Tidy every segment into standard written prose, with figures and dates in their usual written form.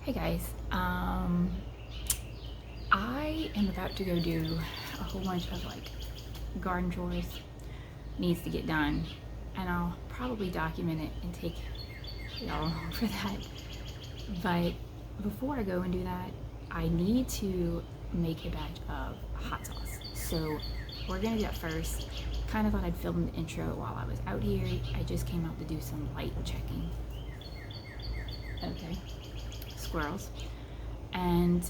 Hey guys, I am about to go do a whole bunch of garden chores, needs to get done, and I'll probably document it and take y'all along for that. But before I go and do that, I need to make a batch of hot sauce. So we're gonna do that first. Kind of thought I'd film the intro while I was out here. I just came out to do some light checking. Okay. Squirrels, and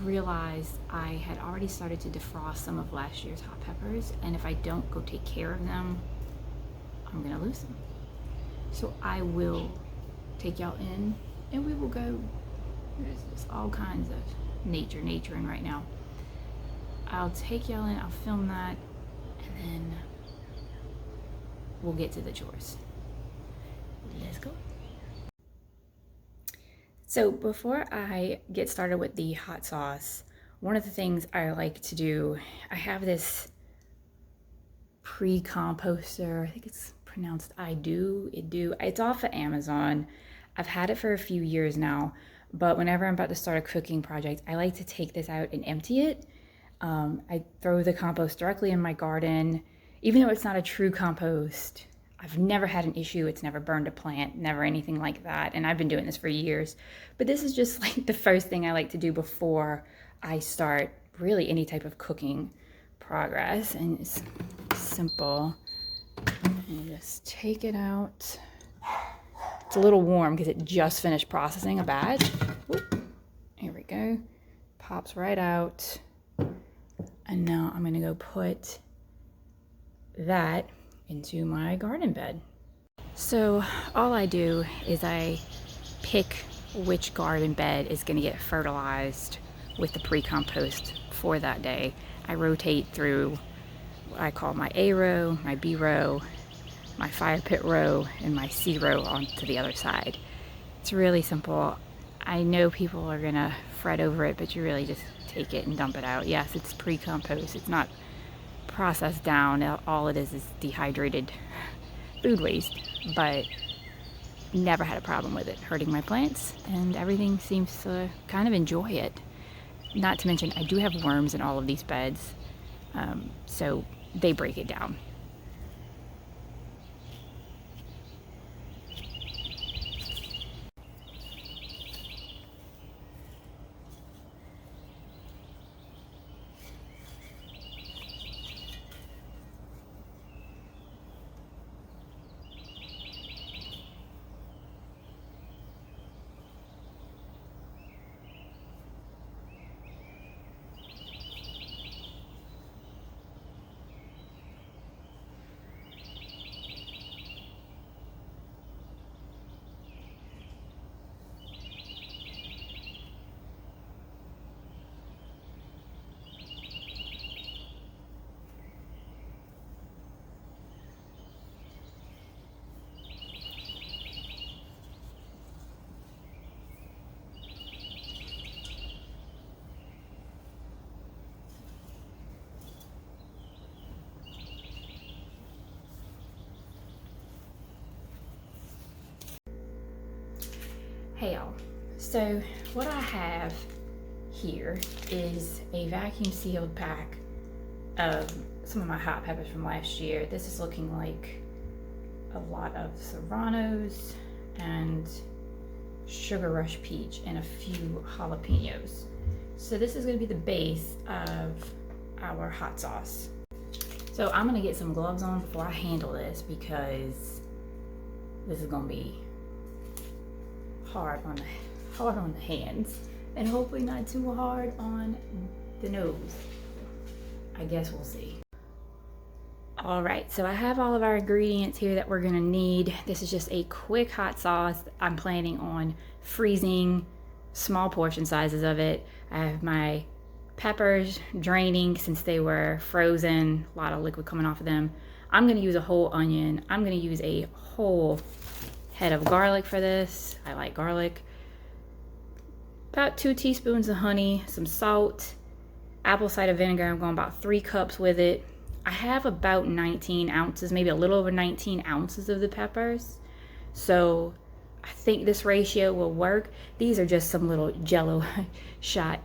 realized I had already started to defrost some of last year's hot peppers, and if I don't go take care of them, I'm gonna lose them. So I will take y'all in and we will go. There's just all kinds of naturing right now. I'll take y'all in, I'll film that, and then we'll get to the chores. Let's go. So before I get started with the hot sauce, one of the things I like to do, I have this pre-composter, I think it's pronounced it's off of Amazon. I've had it for a few years now, but whenever I'm about to start a cooking project, I like to take this out and empty it. I throw the compost directly in my garden, even though it's not a true compost. I've never had an issue. It's never burned a plant, never anything like that. And I've been doing this for years. But this is just like the first thing I like to do before I start really any type of cooking progress. And it's simple. And just take it out. It's a little warm because it just finished processing a batch. Oop. Here we go. Pops right out. And now I'm gonna go put that into my garden bed. So all I do is I pick which garden bed is going to get fertilized with the pre-compost for that day. I rotate through what I call my A row, my B row, my fire pit row, and my C row onto the other side. It's really simple. I know people are gonna fret over it, but you really just take it and dump it out. Yes, it's pre-compost. It's not processed down. All it is dehydrated food waste, but never had a problem with it hurting my plants, and everything seems to kind of enjoy it. Not to mention I do have worms in all of these beds, so they break it down. Hey y'all, so what I have here is a vacuum sealed pack of some of my hot peppers from last year. This is looking like a lot of serranos and sugar rush peach and a few jalapenos. So this is going to be the base of our hot sauce. So I'm going to get some gloves on before I handle this because this is going to be hard on the hands, and hopefully not too hard on the nose. I guess we'll see. All right, so I have all of our ingredients here that we're gonna need. This is just a quick hot sauce. I'm planning on freezing small portion sizes of it. I have my peppers draining since they were frozen, a lot of liquid coming off of them. I'm gonna use a whole onion. I'm gonna use a whole head of garlic for this. I like garlic. About 2 teaspoons of honey, some salt, apple cider vinegar. I'm going about 3 cups with it. I have about 19 ounces, maybe a little over 19 ounces of the peppers. So I I think this ratio will work. These are just some little Jello shot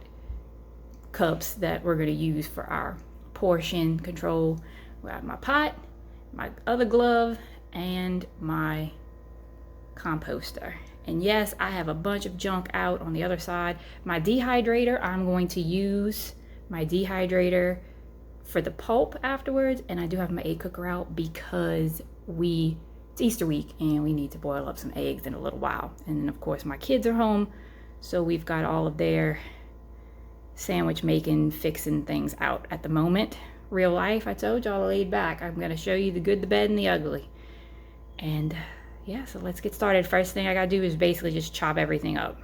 cups that we're going to use for our portion control. We have my pot, my other glove, and my composter. And yes, I have a bunch of junk out on the other side. My dehydrator, I'm going to use my dehydrator for the pulp afterwards, and I do have my egg cooker out because it's Easter week and we need to boil up some eggs in a little while. And then of course my kids are home, so we've got all of their sandwich making, fixing things out at the moment. Real life, I told y'all, laid back. I'm gonna show you the good, the bad, and the ugly. And yeah, so let's get started. First thing I gotta do is basically just chop everything up.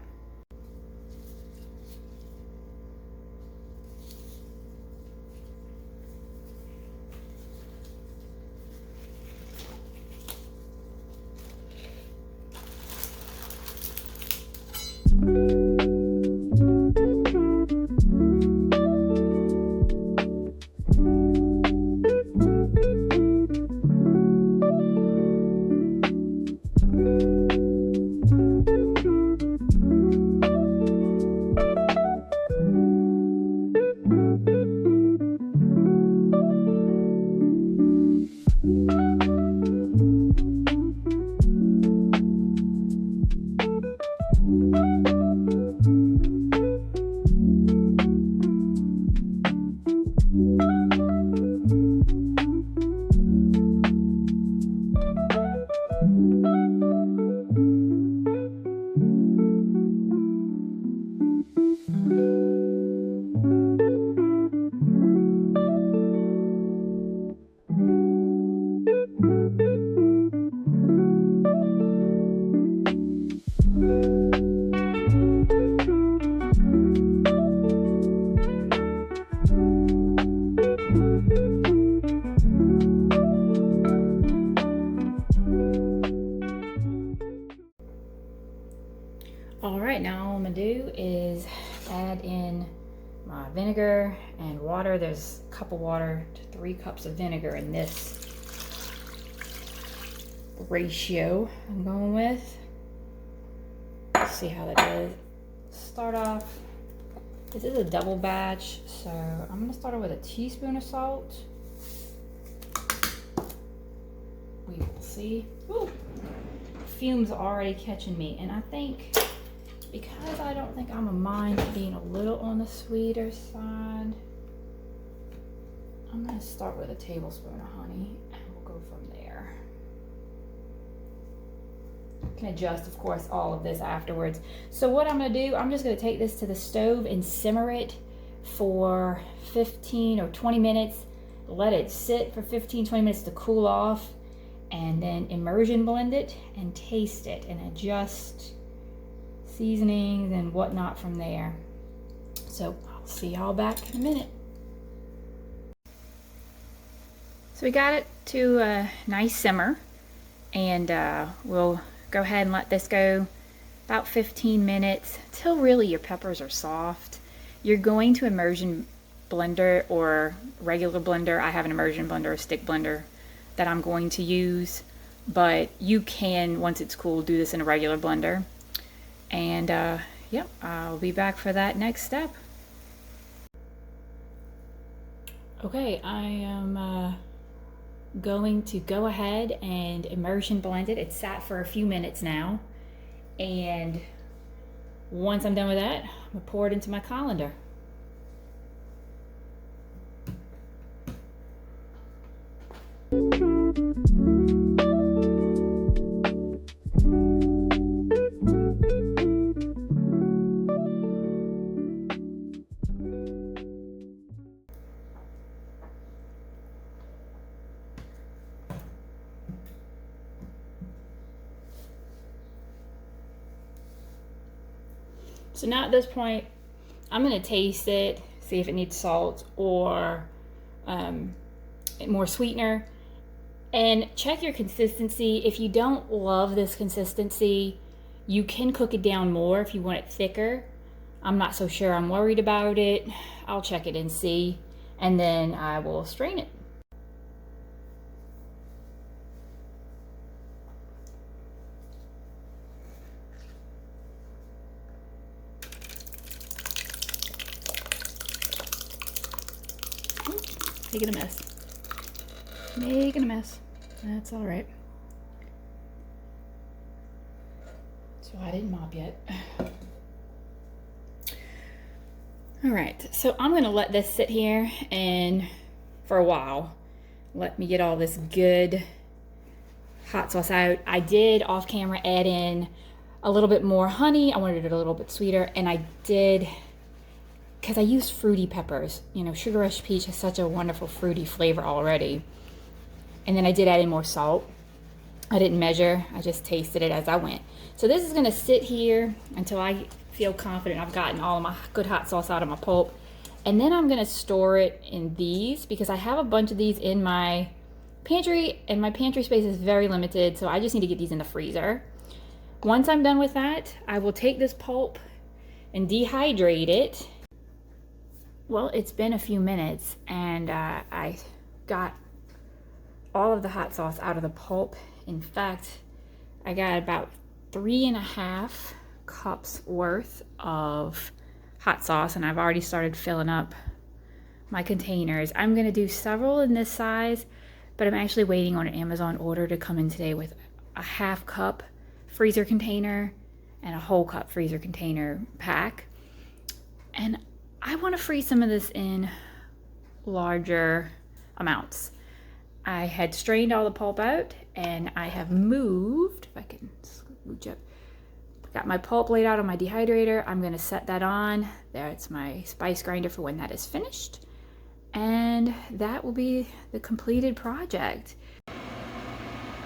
Alright, now all I'm going to do is add in my vinegar and water. There's a cup of water to 3 cups of vinegar in this ratio I'm going with. Let's see how that does. Start off, this is a double batch, so I'm going to start off with a teaspoon of salt. We will see. Ooh, fumes are already catching me, and I think because I don't think I'm a mind being a little on the sweeter side, I'm gonna start with a tablespoon of honey and we'll go from there. You can adjust, of course, all of this afterwards. So what I'm gonna do, I'm just gonna take this to the stove and simmer it for 15 or 20 minutes. Let it sit for 15, 20 minutes to cool off, and then immersion blend it and taste it and adjust seasonings and whatnot from there. So I'll see y'all back in a minute. So we got it to a nice simmer, and we'll go ahead and let this go about 15 minutes till really your peppers are soft. You're going to immersion blender or regular blender. I have an immersion blender or stick blender that I'm going to use, but you can, once it's cool, do this in a regular blender. And yep, I'll be back for that next step. Okay, I am going to go ahead and immersion blend it. It's sat for a few minutes now, and once I'm done with that, I'm gonna pour it into my colander. So now at this point, I'm gonna taste it, see if it needs salt or more sweetener, and check your consistency. If you don't love this consistency, you can cook it down more if you want it thicker. I'm not so sure I'm worried about it. I'll check it and see, and then I will strain it. Making a mess. Making a mess. That's all right. So I didn't mop yet. All right, so I'm gonna let this sit here and for a while. Let me get all this good hot sauce out. I did off camera add in a little bit more honey. I wanted it a little bit sweeter, and I did, because I used fruity peppers. You know, Sugar Rush Peach has such a wonderful fruity flavor already. And then I did add in more salt. I didn't measure, I just tasted it as I went. So this is gonna sit here until I feel confident I've gotten all of my good hot sauce out of my pulp. And then I'm gonna store it in these because I have a bunch of these in my pantry and my pantry space is very limited, so I just need to get these in the freezer. Once I'm done with that, I will take this pulp and dehydrate it. Well, it's been a few minutes and I got all of the hot sauce out of the pulp. In fact, I got about 3.5 cups worth of hot sauce, and I've already started filling up my containers. I'm gonna do several in this size, but I'm actually waiting on an Amazon order to come in today with a 1/2 cup freezer container and a whole cup freezer container pack. And I wanna freeze some of this in larger amounts. I had strained all the pulp out and I have moved, if I can scooch up, got my pulp laid out on my dehydrator. I'm gonna set that on. That's my spice grinder for when that is finished. And that will be the completed project.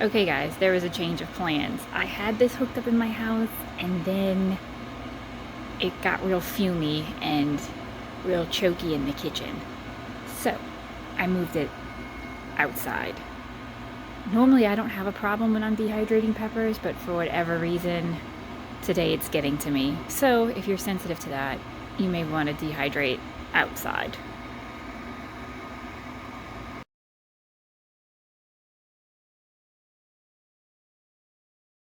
Okay guys, there was a change of plans. I had this hooked up in my house and then it got real fumy and real choky in the kitchen. So I moved it outside. Normally I don't have a problem when I'm dehydrating peppers, but for whatever reason, today it's getting to me. So if you're sensitive to that, you may want to dehydrate outside.